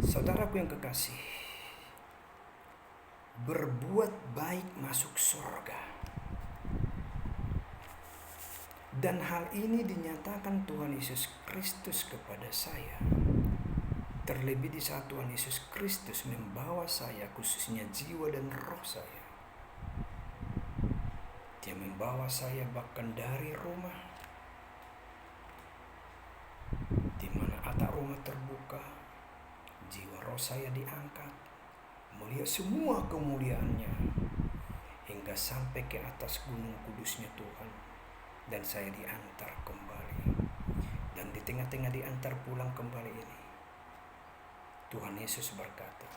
Saudaraku yang kekasih, berbuat baik masuk surga. Dan hal ini dinyatakan Tuhan Yesus Kristus kepada saya. Terlebih di saat Tuhan Yesus Kristus membawa saya, khususnya jiwa dan roh saya. Dia membawa saya bahkan dari rumah, di mana atap rumah terbuka, jiwa roh saya diangkat, melihat semua kemuliaannya, hingga sampai ke atas gunung kudusnya Tuhan, dan saya diantar kembali. Dan di tengah-tengah diantar pulang kembali ini, Tuhan Yesus berkata,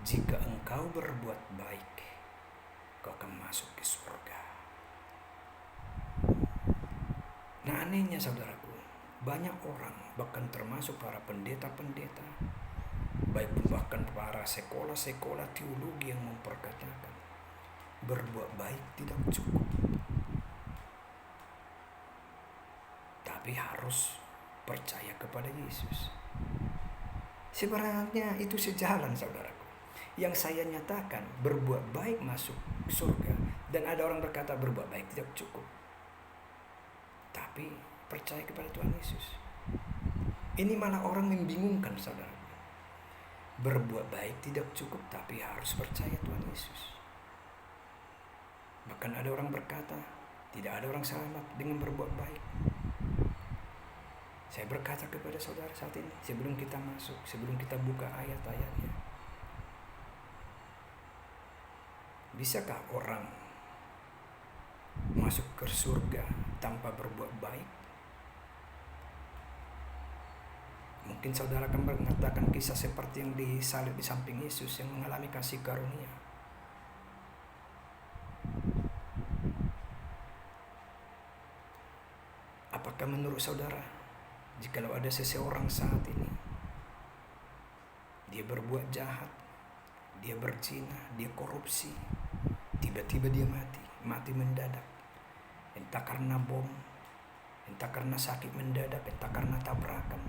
jika engkau berbuat baik, kau akan masuk ke surga. Nah, anehnya saudaraku, banyak orang, bahkan termasuk para pendeta-pendeta, baik bahkan para sekolah-sekolah teologi yang memperkatakan berbuat baik tidak cukup, tapi harus percaya kepada Yesus. Sebenarnya itu sejalan, saudaraku. Yang saya nyatakan berbuat baik masuk surga, dan ada orang berkata berbuat baik tidak cukup, tapi percaya kepada Tuhan Yesus. Ini malah orang membingungkan, saudaraku. Berbuat baik tidak cukup, tapi harus percaya Tuhan Yesus. Bahkan ada orang berkata, tidak ada orang selamat dengan berbuat baik. Saya berkata kepada saudara saat ini, sebelum kita masuk, sebelum kita buka ayat-ayatnya, bisakah orang masuk ke surga tanpa berbuat baik? Mungkin saudara akan mengatakan kisah seperti yang disalib di samping Yesus yang mengalami kasih karunia. Apakah menurut saudara, jikalau ada seseorang saat ini, dia berbuat jahat, dia berzina, dia korupsi, tiba-tiba dia mati mendadak, entah karena bom, entah karena sakit mendadak, entah karena tabrakan,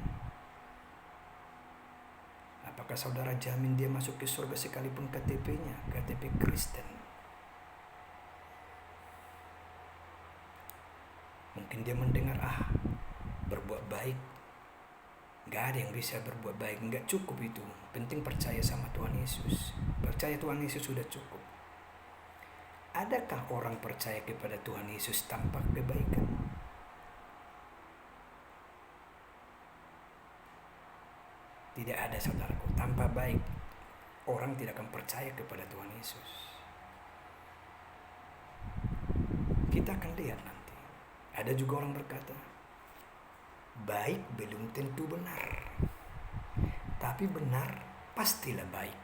apakah saudara jamin dia masuk ke surga sekalipun KTP-nya KTP Kristen? Mungkin dia mendengar, berbuat baik, gak ada yang bisa berbuat baik, gak cukup itu, penting percaya sama Tuhan Yesus. Percaya Tuhan Yesus sudah cukup. Adakah orang percaya kepada Tuhan Yesus tanpa kebaikan? Tidak ada, saudaraku. Tanpa baik, orang tidak akan percaya kepada Tuhan Yesus. Kita akan lihat nanti. Ada juga orang berkata, baik belum tentu benar, tapi benar pastilah baik.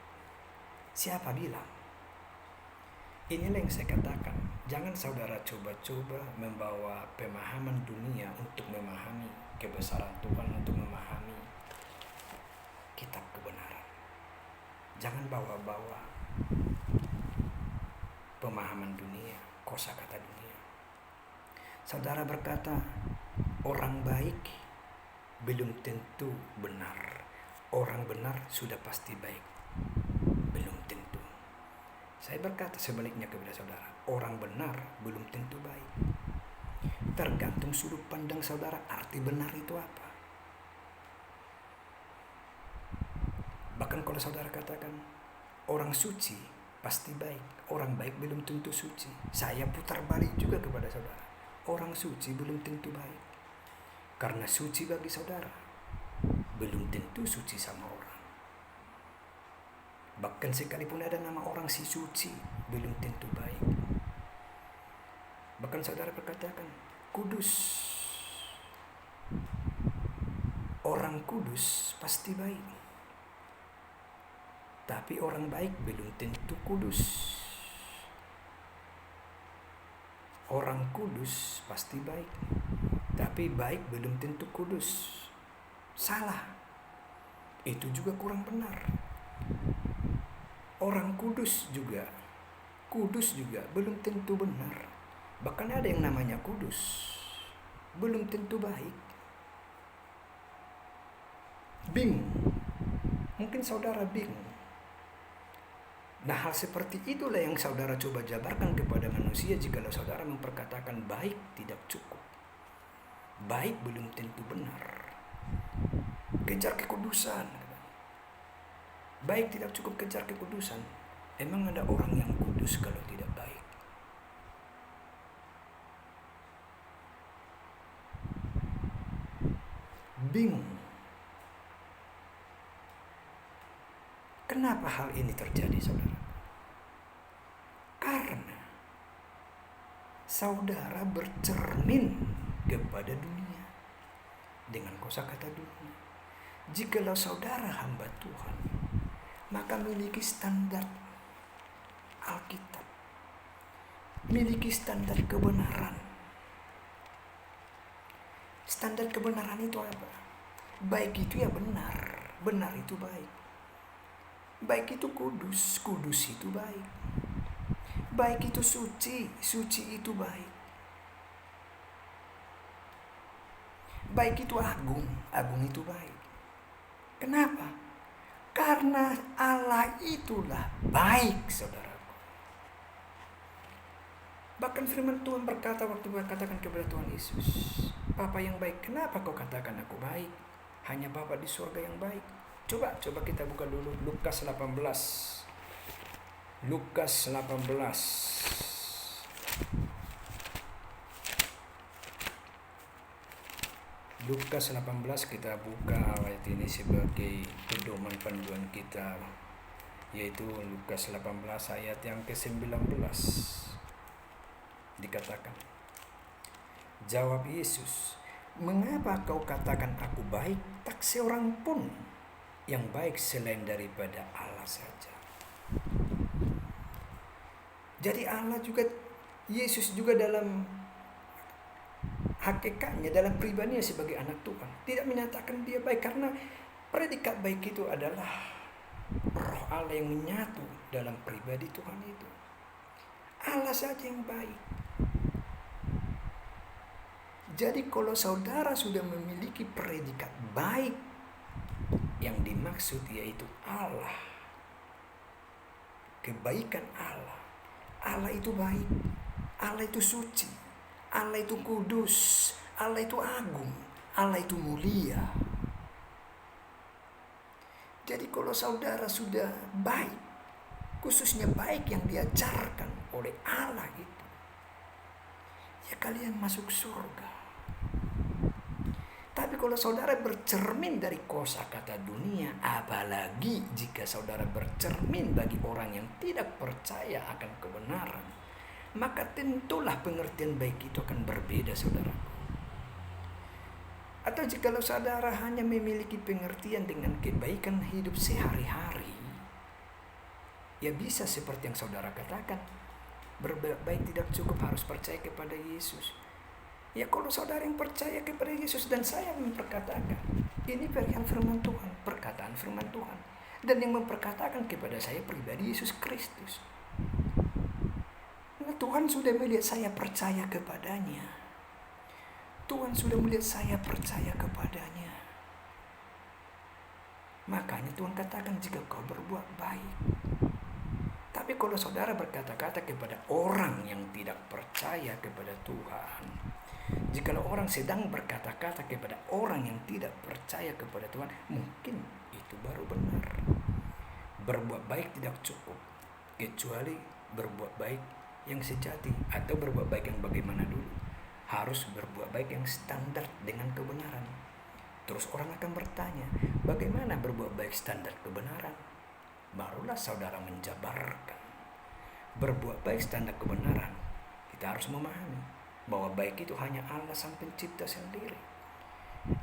Siapa bilang? Inilah yang saya katakan, jangan saudara coba-coba membawa pemahaman dunia untuk memahami kebesaran Tuhan, untuk memahami kitab kebenaran. Jangan bawa-bawa pemahaman dunia, kosakata dunia. Saudara berkata, orang baik belum tentu benar. Orang benar sudah pasti baik. Belum tentu. Saya berkata sebaliknya kepada saudara, orang benar belum tentu baik. Tergantung sudut pandang saudara, arti benar itu apa. Bahkan kalau saudara katakan, orang suci pasti baik, orang baik belum tentu suci. Saya putar balik juga kepada saudara, orang suci belum tentu baik. Karena suci bagi saudara belum tentu suci sama orang. Bahkan sekalipun ada nama orang si suci, belum tentu baik. Bahkan saudara berkatakan, kudus. Orang kudus pasti baik. Tapi orang baik belum tentu kudus. Orang kudus pasti baik, tapi baik belum tentu kudus. Salah. Itu juga kurang benar. Orang kudus juga belum tentu benar. Bahkan ada yang namanya kudus, belum tentu baik. Bingung. Mungkin saudara bingung. Nah, hal seperti itulah yang saudara coba jabarkan kepada manusia jikalau saudara memperkatakan baik tidak cukup. Baik belum tentu benar. Kejar kekudusan. Baik tidak cukup, kejar kekudusan. Emang ada orang yang kudus kalau tidak baik? Bingung. Kenapa hal ini terjadi, saudara? Karena saudara bercermin kepada dunia dengan kosakata dunia. Jikalau saudara hamba Tuhan, maka miliki standar Alkitab, miliki standar kebenaran. Standar kebenaran itu apa? Baik itu ya benar, benar itu baik. Baik itu kudus, kudus itu baik. Baik itu suci, suci itu baik. Baik itu agung, agung itu baik. Kenapa? Karena Allah itulah baik, saudaraku. Bahkan firman Tuhan berkata waktu berkatakan kepada Tuhan Yesus, Bapa yang baik, kenapa kau katakan aku baik? Hanya Bapa di surga yang baik. Coba kita buka dulu Lukas 18. Lukas 18. Lukas 18 kita buka ayat ini sebagai pedoman panduan kita, yaitu Lukas 18 ayat yang ke-19. Dikatakan, jawab Yesus, mengapa kau katakan aku baik? Tak seorang pun yang baik selain daripada Allah saja. Jadi Allah juga, Yesus juga dalam hakikatnya, dalam pribadinya sebagai anak Tuhan, tidak menyatakan dia baik, karena predikat baik itu adalah roh Allah yang menyatu dalam pribadi Tuhan itu. Allah saja yang baik. Jadi kalau saudara sudah memiliki predikat baik, yang dimaksud yaitu Allah, kebaikan Allah. Allah itu baik, Allah itu suci, Allah itu kudus, Allah itu agung, Allah itu mulia. Jadi kalau saudara sudah baik, khususnya baik yang diajarkan oleh Allah itu, ya kalian masuk surga. Tapi kalau saudara bercermin dari kosakata dunia, apalagi jika saudara bercermin bagi orang yang tidak percaya akan kebenaran, maka tentulah pengertian baik itu akan berbeda, saudara. Atau jikalau saudara hanya memiliki pengertian dengan kebaikan hidup sehari-hari, ya bisa seperti yang saudara katakan, berbaik tidak cukup, harus percaya kepada Yesus. Ya kalau saudara yang percaya kepada Yesus dan saya memperkatakan, ini firman Tuhan, perkataan firman Tuhan, dan yang memperkatakan kepada saya pribadi Yesus Kristus. Nah, Tuhan sudah melihat saya percaya kepadanya. Tuhan sudah melihat saya percaya kepadanya. Makanya Tuhan katakan, jika kau berbuat baik. Tapi kalau saudara berkata-kata kepada orang yang tidak percaya kepada Tuhan, jikalau orang sedang berkata-kata kepada orang yang tidak percaya kepada Tuhan, mungkin itu baru benar. Berbuat baik tidak cukup, kecuali berbuat baik yang sejati. Atau berbuat baik yang bagaimana dulu? Harus berbuat baik yang standar dengan kebenaran. Terus orang akan bertanya, bagaimana berbuat baik standar kebenaran? Barulah saudara menjabarkan. Berbuat baik standar kebenaran, kita harus memahami bahwa baik itu hanya Allah Sang Pencipta sendiri.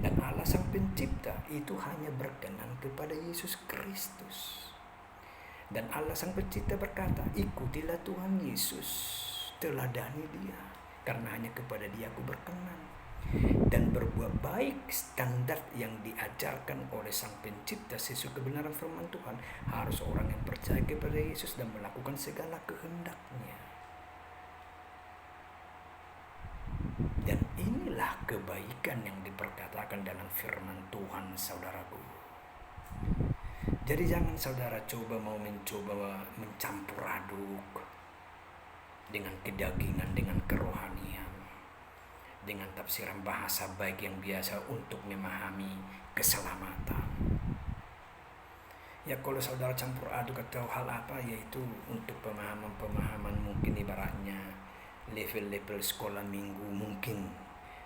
Dan Allah Sang Pencipta itu hanya berkenan kepada Yesus Kristus. Dan Allah Sang Pencipta berkata, ikutilah Tuhan Yesus, teladani dia, karena hanya kepada dia aku berkenan. Dan berbuat baik standar yang diajarkan oleh Sang Pencipta sesuai kebenaran firman Tuhan, harus orang yang percaya kepada Yesus dan melakukan segala kehendaknya. Dan inilah kebaikan yang diperkatakan dalam firman Tuhan, saudaraku. Jadi jangan saudara mencoba mencampur aduk dengan kedagingan, dengan kerohanian, dengan tafsiran bahasa baik yang biasa untuk memahami keselamatan. Ya kalau saudara campur aduk atau hal apa, yaitu untuk pemahaman mungkin ibaratnya level-level sekolah minggu mungkin.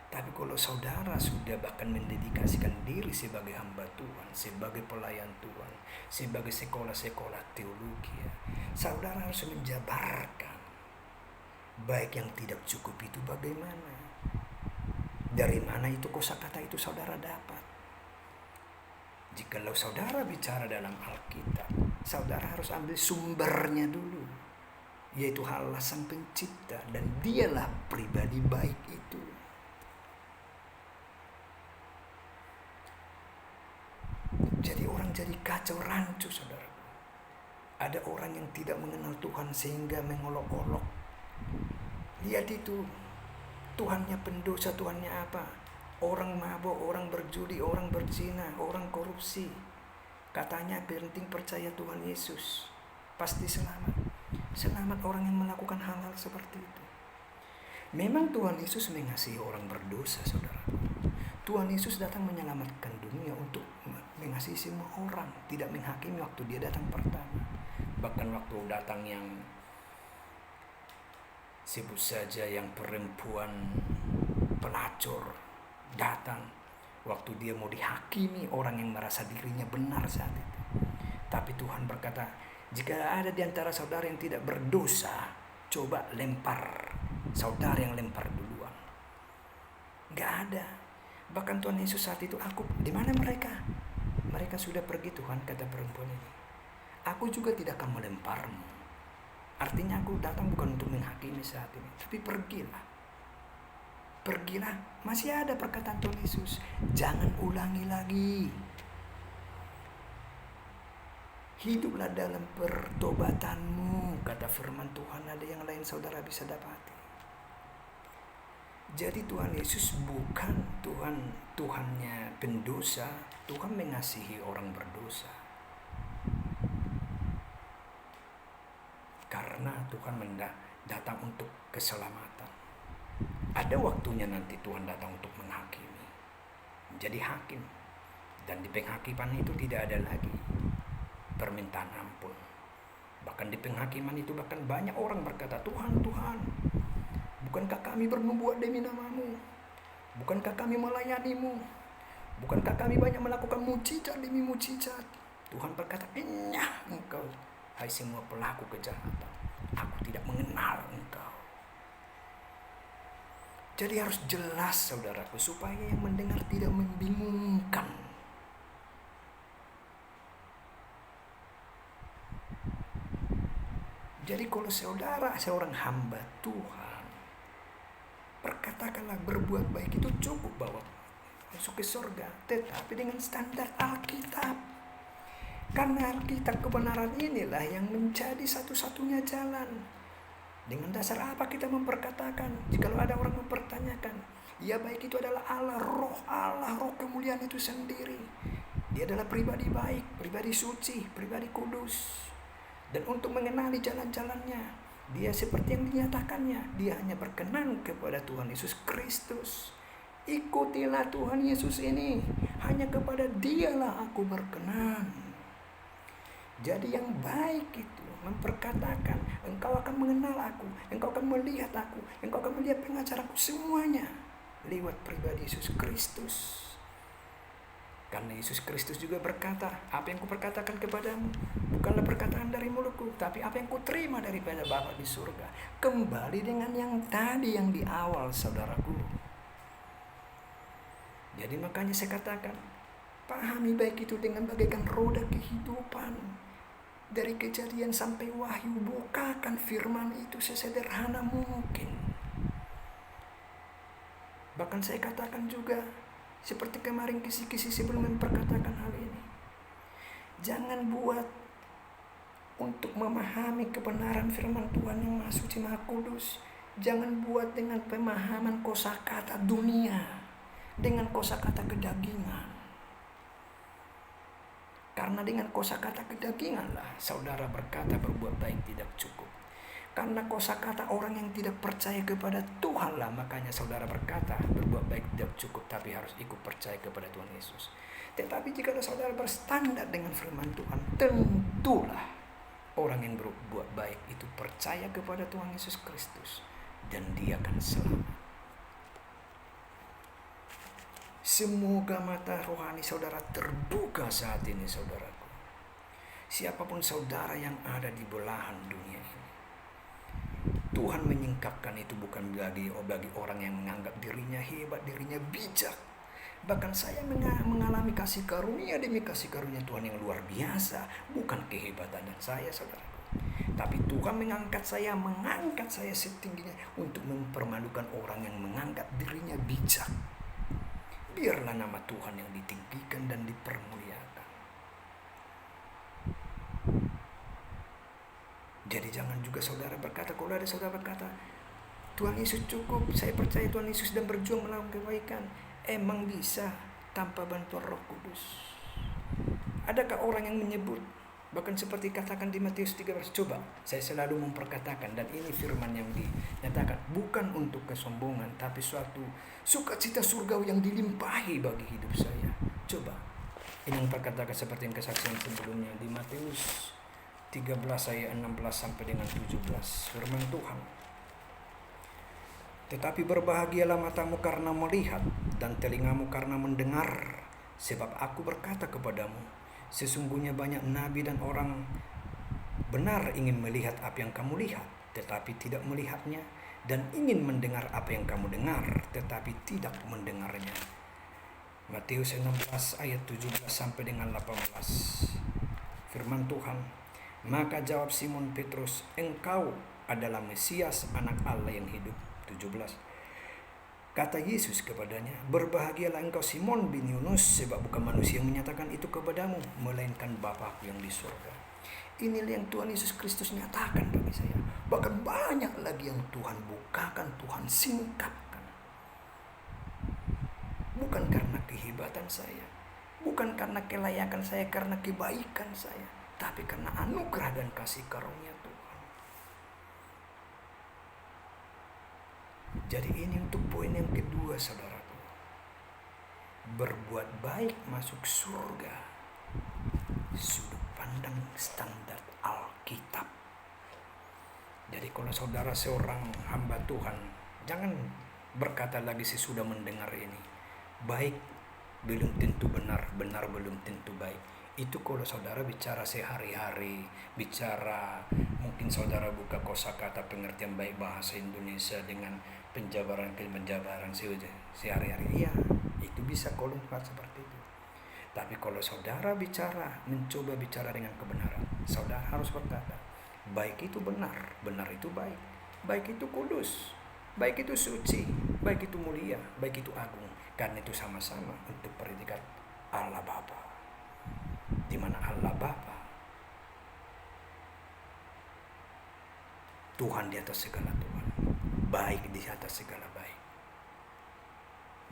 Tapi kalau saudara sudah bahkan mendedikasikan diri sebagai hamba Tuhan, sebagai pelayan Tuhan, sebagai sekolah-sekolah teologi, ya, saudara harus menjabarkan baik yang tidak cukup itu bagaimana. Dari mana itu kosakata itu saudara dapat? Jikalau saudara bicara dalam Alkitab, saudara harus ambil sumbernya dulu, yaitu Allah Sang Pencipta, dan dialah pribadi baik itu. Jadi orang jadi kacau rancu, saudara. Ada orang yang tidak mengenal Tuhan sehingga mengolok-olok. Lihat itu, Tuhannya pendosa, Tuhannya apa? Orang mabuk, orang berjudi, orang berzina, orang korupsi. Katanya penting percaya Tuhan Yesus, pasti selamat. Selamat orang yang melakukan hal-hal seperti itu. Memang Tuhan Yesus mengasihi orang berdosa, saudara. Tuhan Yesus datang menyelamatkan dunia untuk mengasihi semua orang, tidak menghakimi waktu dia datang pertama. Bahkan waktu datang yang sebut saja yang perempuan pelacur datang, waktu dia mau dihakimi orang yang merasa dirinya benar saat itu. Tapi Tuhan berkata, jika ada di antara saudara yang tidak berdosa, coba lempar. Saudara yang lempar duluan. Gak ada. Bahkan Tuhan Yesus saat itu, di mana mereka? Mereka sudah pergi Tuhan, kata perempuan ini. Aku juga tidak akan melemparmu. Artinya aku datang bukan untuk menghakimi saat ini, tapi pergilah. Pergilah. Masih ada perkataan Tuhan Yesus, jangan ulangi lagi. Hiduplah dalam pertobatanmu, kata firman Tuhan. Ada yang lain saudara bisa dapati. Jadi Tuhan Yesus bukan Tuhannya pendosa. Tuhan mengasihi orang berdosa. Karena Tuhan datang untuk keselamatan. Ada waktunya nanti Tuhan datang untuk menghakimi, menjadi hakim. Dan di penghakiman itu tidak ada lagi permintaan ampun. Bahkan di penghakiman itu bahkan banyak orang berkata, Tuhan, Tuhan, bukankah kami bernubuat demi namamu? Bukankah kami melayanimu? Bukankah kami banyak melakukan mujizat demi mujizat? Tuhan berkata, enyah engkau, hai semua pelaku kejahatan, aku tidak mengenal engkau. Jadi harus jelas saudaraku, supaya yang mendengar tidak membingungkan. Jadi kalau saudara seorang hamba Tuhan, perkatakanlah berbuat baik itu cukup bawa masuk ke surga, tetapi dengan standar Alkitab. Karena Alkitab kebenaran inilah yang menjadi satu-satunya jalan. Dengan dasar apa kita memperkatakan? Jikalau ada orang mempertanyakan, ya baik itu adalah Allah, roh kemuliaan itu sendiri. Dia adalah pribadi baik, pribadi suci, pribadi kudus. Dan untuk mengenali jalan-jalannya, dia seperti yang dinyatakannya, dia hanya berkenan kepada Tuhan Yesus Kristus. Ikutilah Tuhan Yesus ini, hanya kepada dialah aku berkenan. Jadi yang baik itu memperkatakan, engkau akan mengenal aku, engkau akan melihat aku, engkau akan melihat pengajaraku semuanya lewat pribadi Yesus Kristus. Karena Yesus Kristus juga berkata, apa yang kuperkatakan kepadamu bukanlah perkataan dari mulutku, tapi apa yang kuterima daripada Bapa di surga. Kembali dengan yang tadi, yang di awal, saudaraku. Jadi makanya saya katakan, pahami baik itu dengan bagaikan roda kehidupan. Dari Kejadian sampai Wahyu, bukakan firman itu sesederhana mungkin. Bahkan saya katakan juga, seperti kemarin kisi-kisi sebelum memperkatakan hal ini, jangan buat untuk memahami kebenaran firman Tuhan yang Maha Suci Maha Kudus, jangan buat dengan pemahaman kosakata dunia, dengan kosakata kedagingan. Karena dengan kosakata kedaginganlah saudara berkata berbuat baik tidak cukup. Karena kosakata orang yang tidak percaya kepada Tuhanlah, makanya saudara berkata berbuat baik tidak cukup, tapi harus ikut percaya kepada Tuhan Yesus. Tetapi jika saudara berstandar dengan firman Tuhan, tentulah orang yang berbuat baik itu percaya kepada Tuhan Yesus Kristus dan dia akan selamat. Semoga mata rohani saudara terbuka saat ini, saudaraku. Siapapun saudara yang ada di belahan dunia ini, Tuhan menyingkapkan itu bukan bagi orang yang menganggap dirinya hebat, dirinya bijak. Bahkan saya mengalami kasih karunia demi kasih karunia Tuhan yang luar biasa. Bukan kehebatan saya, saudaraku. Tapi Tuhan mengangkat saya setingginya untuk mempermalukan orang yang menganggap dirinya bijak. Biarlah nama Tuhan yang ditinggikan dan dipermuliakan. Jadi jangan juga saudara berkata, kalau ada saudara berkata, Tuhan Yesus cukup, saya percaya Tuhan Yesus dan berjuang melakukan kebaikan. Emang bisa tanpa bantuan Roh Kudus? Adakah orang yang menyebut, bahkan seperti katakan di Matius 13, coba saya selalu memperkatakan, dan ini firman yang dinyatakan, bukan untuk kesombongan, tapi suatu sukacita surgawi yang dilimpahi bagi hidup saya. Coba, ini yang perkatakan seperti yang kesaksian sebelumnya di Matius 13 ayat 16 sampai dengan 17, firman Tuhan. Tetapi berbahagialah matamu karena melihat dan telingamu karena mendengar, sebab aku berkata kepadamu, sesungguhnya banyak nabi dan orang benar ingin melihat apa yang kamu lihat, tetapi tidak melihatnya, dan ingin mendengar apa yang kamu dengar, tetapi tidak mendengarnya. Matius 16 ayat 17 sampai dengan 18. Firman Tuhan, maka jawab Simon Petrus, engkau adalah Mesias, anak Allah yang hidup. 17. Kata Yesus kepadanya, berbahagialah engkau Simon bin Yunus, sebab bukan manusia yang menyatakan itu kepadamu, melainkan Bapa-Ku yang di surga. Inilah yang Tuhan Yesus Kristus nyatakan bagi saya. Bahkan banyak lagi yang Tuhan bukakan, Tuhan singkapkan. Bukan karena kehebatan saya, bukan karena kelayakan saya, karena kebaikan saya, tapi karena anugerah dan kasih karunia Tuhan. Jadi ini untuk poin yang kedua, saudaraku. Berbuat baik masuk surga. Sudut pandang standar Alkitab. Jadi kalau saudara seorang hamba Tuhan, jangan berkata lagi sesudah mendengar ini, baik belum tentu benar, benar belum tentu baik. Itu kalau saudara bicara sehari-hari, bicara mungkin saudara buka kosakata pengertian baik bahasa Indonesia dengan penjabaran sehari-hari, iya, itu bisa kalau seperti itu. Tapi kalau saudara bicara, mencoba bicara dengan kebenaran, saudara harus berkata, baik itu benar, benar itu baik, baik itu kudus, baik itu suci, baik itu mulia, baik itu agung, karena itu sama-sama untuk predikat Allah Bapa. Di mana Allah Bapa, Tuhan di atas segala Tuhan, baik di atas segala baik,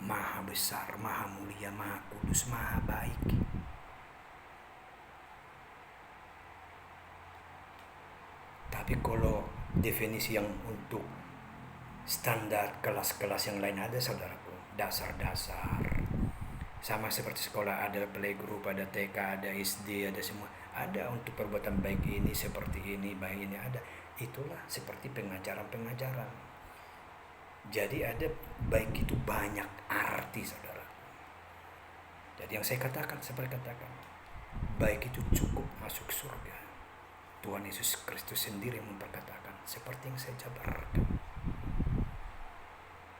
maha besar, maha mulia, maha kudus, maha baik. Tapi kalau definisi yang untuk standar kelas-kelas yang lain ada, saudaraku, dasar-dasar, sama seperti sekolah ada playgroup, ada TK, ada SD, ada semua, ada untuk perbuatan baik ini seperti ini, baik ini ada. Itulah seperti pengajaran-pengajaran. Jadi ada baik itu banyak arti, saudara. Jadi yang saya katakan, baik itu cukup masuk surga. Tuhan Yesus Kristus sendiri memperkatakan seperti yang saya jabarkan.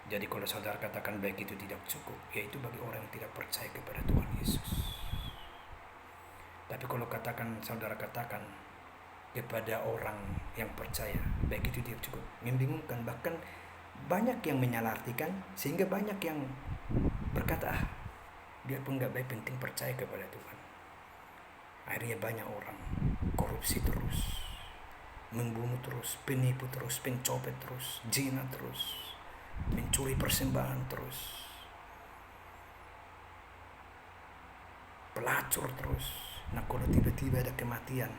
Jadi kalau saudara katakan baik itu tidak cukup, yaitu bagi orang yang tidak percaya kepada Tuhan Yesus. Tapi kalau saudara katakan kepada orang yang percaya, baik itu tidak cukup, membingungkan. Bahkan banyak yang menyalahartikan, sehingga banyak yang berkata, biarpun gak baik, penting percaya kepada Tuhan. Akhirnya banyak orang korupsi terus, membunuh terus, penipu terus, pencopet terus, zina terus, mencuri persembahan terus, pelacur terus, Nah kalau tiba-tiba ada kematian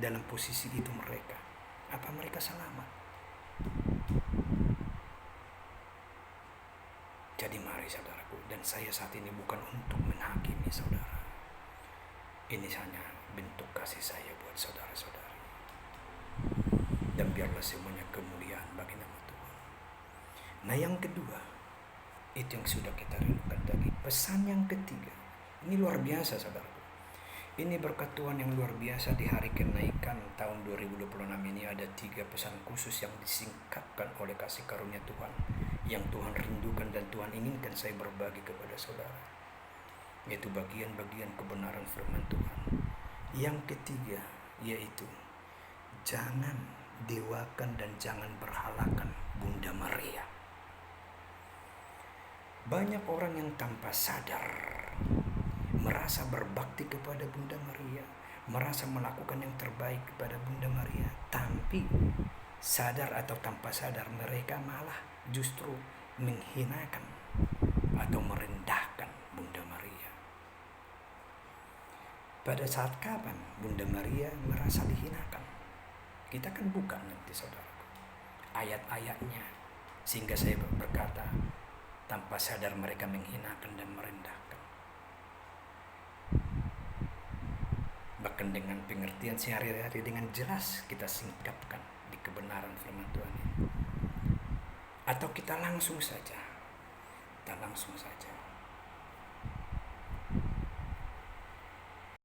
dalam posisi itu mereka, apa mereka selamat? Jadi mari saudaraku, dan saya saat ini bukan untuk menghakimi saudara. Ini hanya bentuk kasih saya buat saudara-saudari. Dan biarlah semuanya kemuliaan bagi nama Tuhan. Nah yang kedua, itu yang sudah kita renungkan tadi. Pesan yang ketiga, ini luar biasa saudaraku. Ini berkat Tuhan yang luar biasa di hari kenaikan tahun 2026 ini ada 3 pesan khusus yang disingkapkan oleh kasih karunia Tuhan. Yang Tuhan rindukan dan Tuhan inginkan saya berbagi kepada saudara. Yaitu bagian-bagian kebenaran firman Tuhan. Yang ketiga yaitu jangan dewakan dan jangan berhalakan Bunda Maria. Banyak orang yang tanpa sadar merasa berbakti kepada Bunda Maria, merasa melakukan yang terbaik kepada Bunda Maria, tapi sadar atau tanpa sadar mereka malah justru menghinakan atau merendahkan Bunda Maria. Pada saat kapan Bunda Maria merasa dihinakan? Kita kan buka nanti saudara ayat-ayatnya, sehingga saya berkata tanpa sadar mereka menghinakan dan merendahkan. Bahkan dengan pengertian sehari-hari dengan jelas kita singkapkan di kebenaran firman Tuhan ini. Atau kita langsung saja